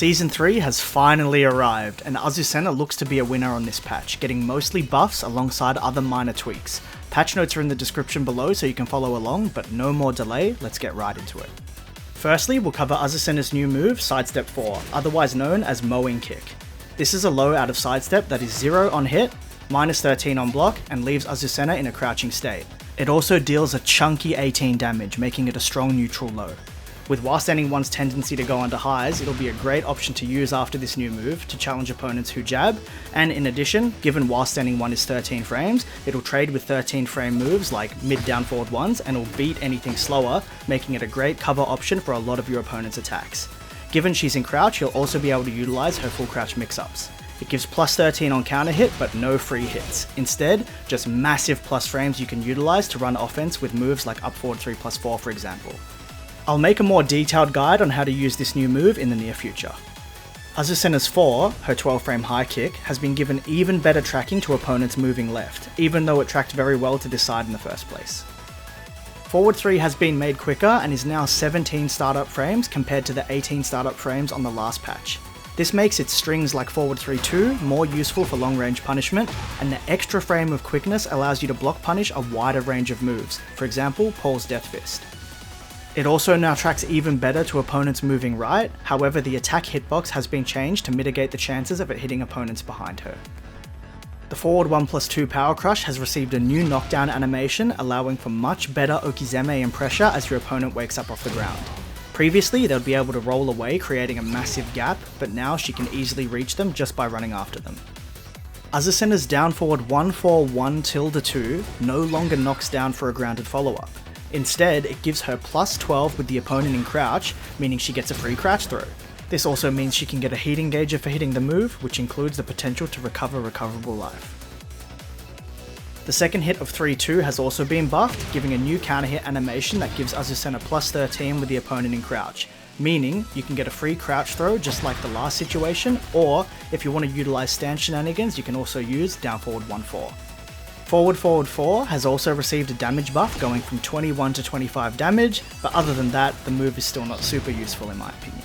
Season 3 has finally arrived, and Azucena looks to be a winner on this patch, getting mostly buffs alongside other minor tweaks. Patch notes are in the description below so you can follow along, but no more delay, let's get right into it. Firstly, we'll cover Azucena's new move, Sidestep 4, otherwise known as Mowing Kick. This is a low out of sidestep that is 0 on hit, minus 13 on block, and leaves Azucena in a crouching state. It also deals a chunky 18 damage, making it a strong neutral low. With while standing 1's tendency to go under highs, it'll be a great option to use after this new move to challenge opponents who jab, and in addition, given while standing 1 is 13 frames, it'll trade with 13 frame moves like mid down forward ones and will beat anything slower, making it a great cover option for a lot of your opponent's attacks. Given she's in crouch, you'll also be able to utilize her full crouch mix-ups. It gives plus 13 on counter hit, but no free hits. Instead, just massive plus frames you can utilize to run offense with moves like up forward 3+4 for example. I'll make a more detailed guide on how to use this new move in the near future. Azucena's 4, her 12 frame high kick, has been given even better tracking to opponents moving left, even though it tracked very well to this side in the first place. Forward 3 has been made quicker and is now 17 startup frames compared to the 18 startup frames on the last patch. This makes its strings like forward 3-2 more useful for long range punishment, and the extra frame of quickness allows you to block punish a wider range of moves, for example Paul's Death Fist. It also now tracks even better to opponents moving right, however the attack hitbox has been changed to mitigate the chances of it hitting opponents behind her. The forward 1+2 power crush has received a new knockdown animation, allowing for much better okizeme and pressure as your opponent wakes up off the ground. Previously they would be able to roll away, creating a massive gap, but now she can easily reach them just by running after them. Azucena's down forward 1-4-1-2 no longer knocks down for a grounded follow-up. Instead, it gives her plus 12 with the opponent in crouch, meaning she gets a free crouch throw. This also means she can get a heat engager for hitting the move, which includes the potential to recover recoverable life. The second hit of 3-2 has also been buffed, giving a new counter hit animation that gives Azucena plus 13 with the opponent in crouch, meaning you can get a free crouch throw just like the last situation, or if you want to utilize stand shenanigans, you can also use down forward 1-4. Forward 4 has also received a damage buff going from 21 to 25 damage, but other than that, the move is still not super useful in my opinion.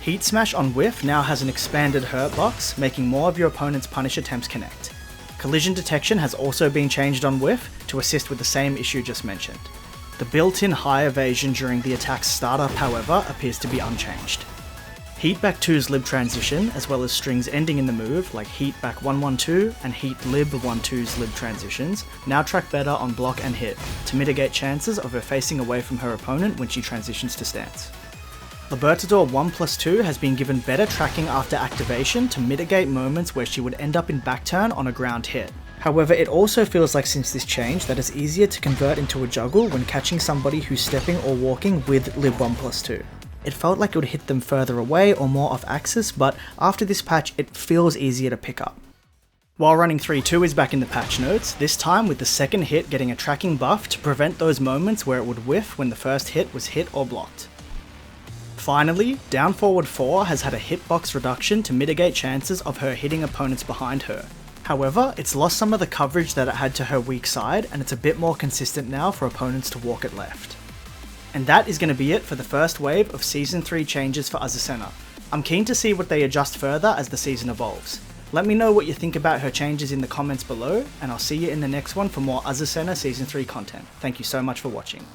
Heat Smash on Whiff now has an expanded hurtbox, making more of your opponent's punish attempts connect. Collision detection has also been changed on Whiff to assist with the same issue just mentioned. The built-in high evasion during the attack's startup, however, appears to be unchanged. Heat back 2's lib transition, as well as strings ending in the move like heat back 1-1-2 and heat lib 1-2's lib transitions, now track better on block and hit, to mitigate chances of her facing away from her opponent when she transitions to stance. Libertador 1+2 has been given better tracking after activation to mitigate moments where she would end up in back turn on a ground hit. However, it also feels like since this change that it's easier to convert into a juggle when catching somebody who's stepping or walking with lib 1+2. It felt like it would hit them further away or more off axis, but after this patch it feels easier to pick up. While running 3-2 is back in the patch notes, this time with the second hit getting a tracking buff to prevent those moments where it would whiff when the first hit was hit or blocked. Finally, down forward 4 has had a hitbox reduction to mitigate chances of her hitting opponents behind her. However, it's lost some of the coverage that it had to her weak side, and it's a bit more consistent now for opponents to walk it left. And that is going to be it for the first wave of Season 3 changes for Azucena. I'm keen to see what they adjust further as the season evolves. Let me know what you think about her changes in the comments below, and I'll see you in the next one for more Azucena Season 3 content. Thank you so much for watching.